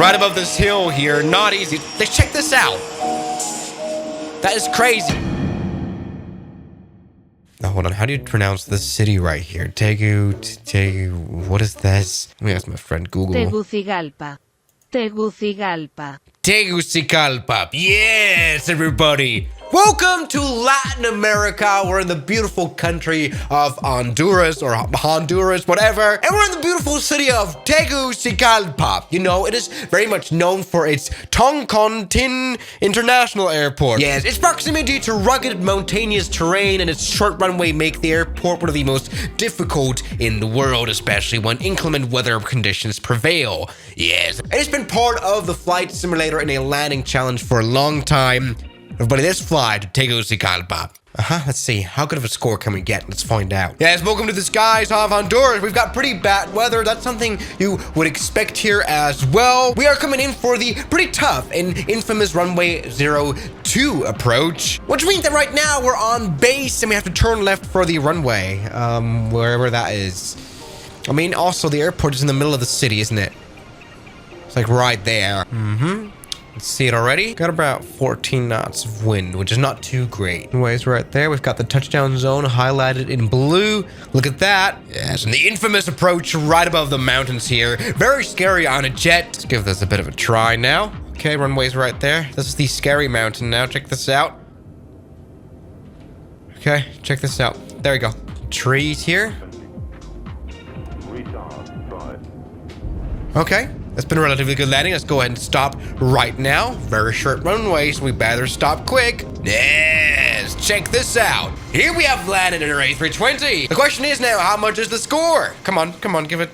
right above this hill here. Not easy. Let's check this out. That is crazy. Now, hold on. How do you pronounce this city right here? Tegu. What is this? Let me ask my friend Google. Tegucigalpa. Tegucigalpa. Tegucigalpa. Yes, everybody. Welcome to Latin America. We're in the beautiful country of Honduras or Honduras, whatever. And we're in the beautiful city of Tegucigalpa. You know, it is very much known for its Toncontin International Airport. Yes, its proximity to rugged mountainous terrain and its short runway make the airport one of the most difficult in the world, especially when inclement weather conditions prevail. Yes, and it's been part of the flight simulator and a landing challenge for a long time. Everybody, let's fly to Tegucigalpa. Let's see. How good of a score can we get? Let's find out. Yes, welcome to the skies of Honduras. We've got pretty bad weather. That's something you would expect here as well. We are coming in for the pretty tough and infamous runway 02 approach, which means that right now we're on base and we have to turn left for the runway, wherever that is. I mean, also the airport is in the middle of the city, isn't it? It's like right there. Let's see it already. Got about 14 knots of wind, which is not too great. Anyways, right there, we've got the touchdown zone highlighted in blue. Look at that. Yes, and the infamous approach right above the mountains here. Very scary on a jet. Let's give this a bit of a try now. Okay, runway's right there. This is the scary mountain now. Check this out. Okay, check this out. There we go. Trees here. Okay. That's been a relatively good landing. Let's go ahead and stop right now. Very short runway, so we better stop quick. Yes, check this out. Here we have landed in our A320. The question is now, how much is the score? Come on, give it.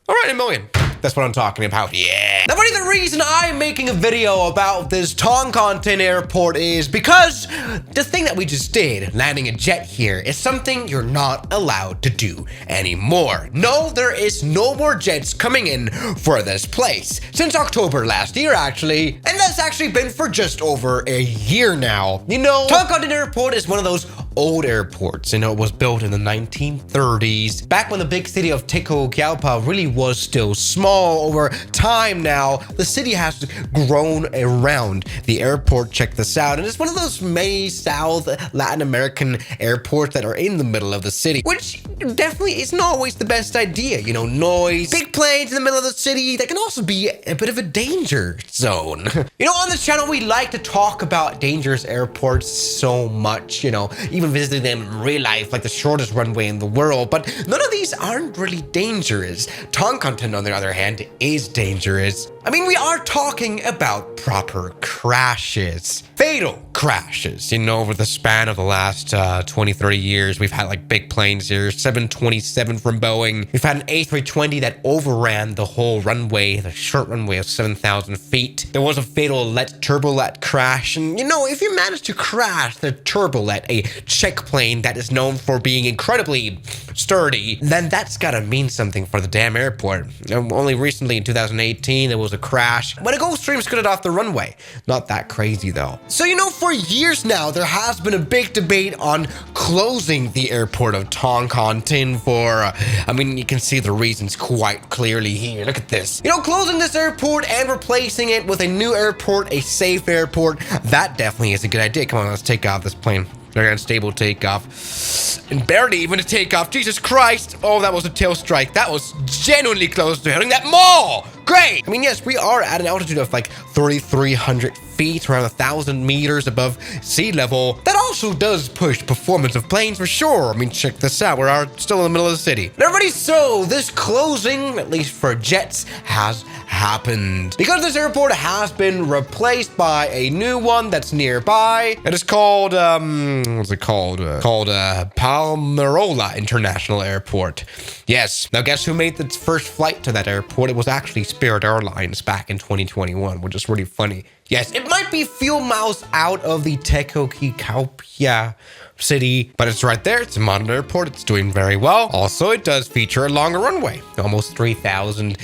All right, 1 million. That's what I'm talking about. Yeah. Now, buddy, the reason I'm making a video about this Toncontin airport is because the thing that we just did, landing a jet here, is something you're not allowed to do anymore. No, there is no more jets coming in for this place since October last year, actually. And that's actually been for just over a year now. You know, Toncontin Airport is one of those old airports. You know, it was built in the 1930s, back when the big city of Tegucigalpa really was still small. Over time now, the city has grown around the airport. Check this out. And it's one of those many South Latin American airports that are in the middle of the city, which definitely isn't always the best idea. You know, noise, big planes in the middle of the city, that can also be a bit of a danger zone. You know, on this channel, we like to talk about dangerous airports so much, you know, even visiting them in real life, like the shortest runway in the world, but none of these aren't really dangerous. Toncontin, on the other hand, is dangerous. I mean, we are talking about proper crashes. Fatal crashes. You know, over the span of the last 20, 30 years, we've had like big planes here, 727 from Boeing. We've had an A320 that overran the whole runway, the short runway of 7,000 feet. There was a fatal turbolet crash. And you know, if you manage to crash the turbolet, a Czech plane that is known for being incredibly sturdy, then that's gotta mean something for the damn airport. Only recently in 2018, there was a crash when a Gulfstream skidded off the runway. Not that crazy though. So, you know, for years now, there has been a big debate on closing the airport of Toncontin for, I mean, you can see the reasons quite clearly here. Look at this. You know, closing this airport and replacing it with a new airport, a safe airport, that definitely is a good idea. Come on, let's take off this plane. Very unstable takeoff. And barely even a takeoff. Jesus Christ. Oh, that was a tail strike. That was genuinely close to hitting that mall. Great. I mean, yes, we are at an altitude of like 3,300 feet, around 1,000 meters above sea level. That also does push performance of planes for sure. I mean, check this out. We are still in the middle of the city. And everybody, so this closing, at least for jets, has happened. Because this airport has been replaced by a new one that's nearby. It is called, what's it called? Palmarola International Airport. Yes. Now, guess who made the first flight to that airport? It was actually Spirit Airlines back in 2021, which is really funny. Yes, it might be a few miles out of the Tegucigalpa city, but it's right there. It's a modern airport. It's doing very well. Also, it does feature a longer runway, almost 3,000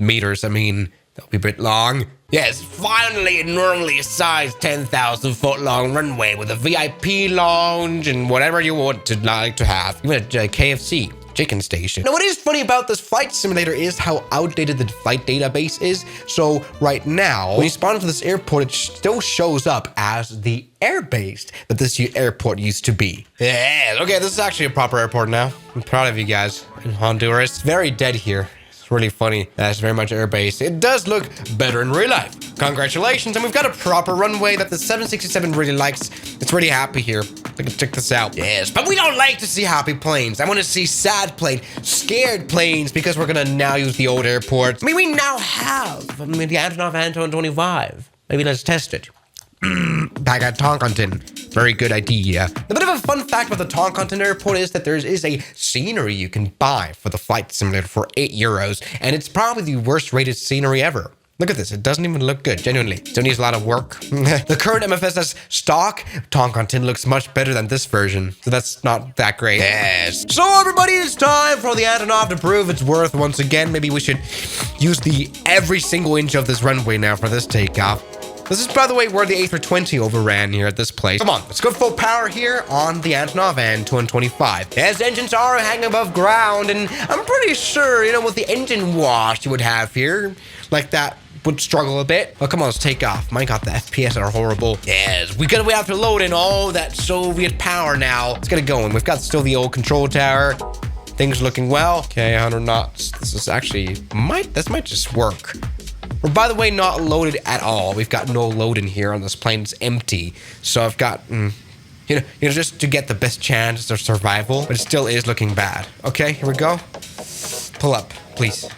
meters. I mean, that'll be a bit long. Yes, finally, a normally sized 10,000 foot long runway with a VIP lounge and whatever you want to like to have. Even a KFC. chicken station. Now, what is funny about this flight simulator is how outdated the flight database is. So right now, when you spawn into this airport, it still shows up as the airbase that this airport used to be. Yeah, okay, this is actually a proper airport now. I'm proud of you guys in Honduras. It's very dead here. It's really funny. That's very much airbase. It does look better in real life. Congratulations, and we've got a proper runway that the 767 really likes. It's really happy here. Check this out. Yes, but we don't like to see happy planes. I want to see sad planes, scared planes, because we're gonna now use the old airport. I mean, we now have the Antonov Anton 25. Maybe let's test it. Back at Tonkonton. Very good idea. A bit of a fun fact about the Tonkonton airport is that there is a scenery you can buy for the flight simulator for €8, and it's probably the worst rated scenery ever. Look at this. It doesn't even look good, genuinely. It still needs a lot of work. The current MFSS stock Tonkonton looks much better than this version, so that's not that great. Yes. So everybody, it's time for the Antonov to prove its worth once again. Maybe we should use every single inch of this runway now for this takeoff. This is, by the way, where the A320 overran here at this place. Come on, let's go full power here on the Antonov Anton 25. As engines are hanging above ground, and I'm pretty sure, you know, with the engine wash you would have here, like that would struggle a bit. Oh, come on, let's take off. My God, the FPS are horrible. Yes, we have to load in all that Soviet power now. Let's get it going. We've got still the old control tower. Things looking well. Okay, 100 knots. This is actually, this might just work. We're, by the way, not loaded at all. We've got no load in here on this plane. It's empty. So I've got, you know, just to get the best chance of survival, but it still is looking bad. Okay, here we go. Pull up, please.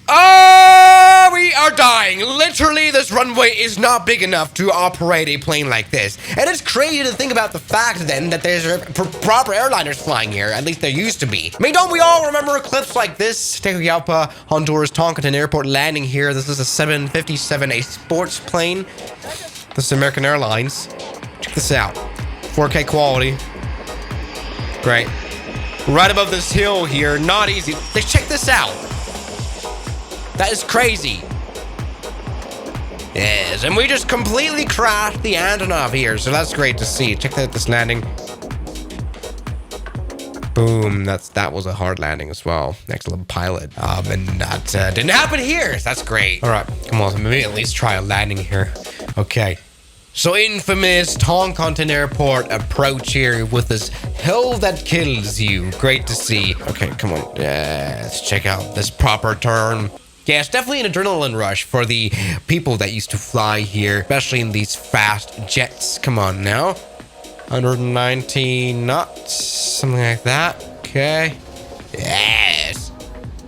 Oh, we are dying. Literally, this runway is not big enough to operate a plane like this. And it's crazy to think about the fact, then, that there's proper airliners flying here. At least there used to be. I mean, don't we all remember clips like this? Tegucigalpa, Honduras, Tonkonton Airport landing here. This is a 757, a sports plane. This is American Airlines. Check this out. 4K quality. Great. Right above this hill here. Not easy. Let's check this out. That is crazy. Yes, and we just completely crashed the Antonov here, so that's great to see. Check out this landing. Boom, that was a hard landing as well. Excellent pilot. And that didn't happen here, so that's great. All right, come on, maybe at least try a landing here. Okay. So infamous Tonkonton Airport approach here with this hill that kills you. Great to see. Okay, come on. Yeah, let's check out this proper turn. Yeah, it's definitely an adrenaline rush for the people that used to fly here, especially in these fast jets. Come on now. 119 knots, something like that. Okay. Yes.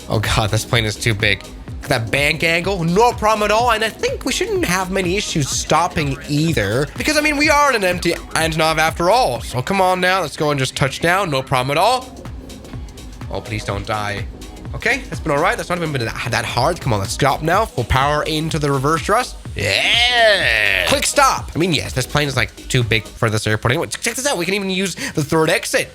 Oh God, this plane is too big. That bank angle, no problem at all. And I think we shouldn't have many issues stopping either, because I mean, we are in an empty Antonov after all. So come on now, let's go and just touch down. No problem at all. Oh, please don't die. Okay, that's been all right. That's not even been that hard. Come on, let's stop now. Full power into the reverse thrust. Yeah. Quick stop. I mean, yes, this plane is like too big for this airport. Anyway, check this out. We can even use the third exit.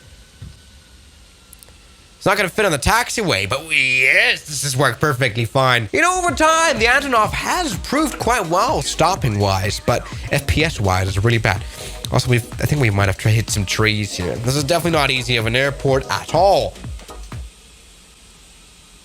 It's not going to fit on the taxiway, but yes, this has worked perfectly fine. You know, over time, the Antonov has proved quite well stopping-wise, but FPS-wise, it's really bad. Also, I think we might have to hit some trees here. This is definitely not easy of an airport at all.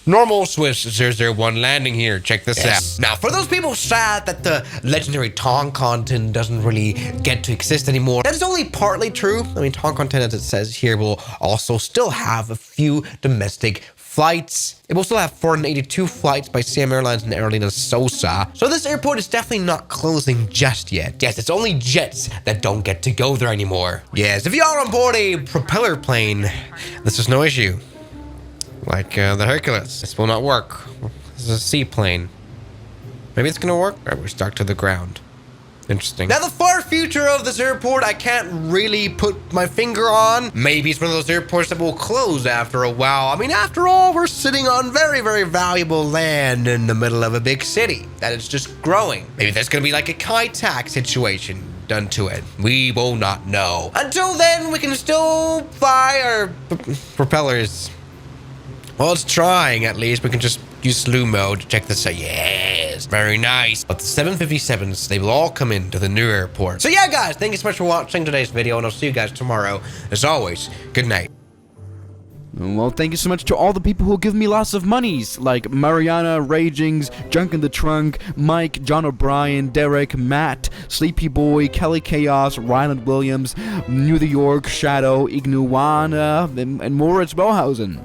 Normal Swiss 001 landing here. Check this out. Now, for those people sad that the legendary Tonkonton doesn't really get to exist anymore, that is only partly true. I mean, Tonkonton, as it says here, will also still have a few domestic flights. It will still have 482 flights by CM Airlines and Aerolíneas Sosa. So this airport is definitely not closing just yet. Yes, it's only jets that don't get to go there anymore. Yes, if you are on board a propeller plane, this is no issue. Like the Hercules. This will not work. This is a seaplane. Maybe it's gonna work? All right, we're stuck to the ground. Interesting. Now, the far future of this airport, I can't really put my finger on. Maybe it's one of those airports that will close after a while. I mean, after all, we're sitting on very, very valuable land in the middle of a big city that is just growing. Maybe there's gonna be like a Kai-Tak situation done to it. We will not know. Until then, we can still fly our propellers. Well, it's trying at least. We can just use slew mode to check this out. Yes, very nice. But the 757s, they will all come into the new airport. So yeah, guys, thank you so much for watching today's video, and I'll see you guys tomorrow. As always, good night. Well, thank you so much to all the people who give me lots of monies, like Mariana, Ragings, Junk in the Trunk, Mike, John O'Brien, Derek, Matt, Sleepy Boy, Kelly Chaos, Ryland Williams, New York, Shadow, Ignuana, and Moritz Bohausen.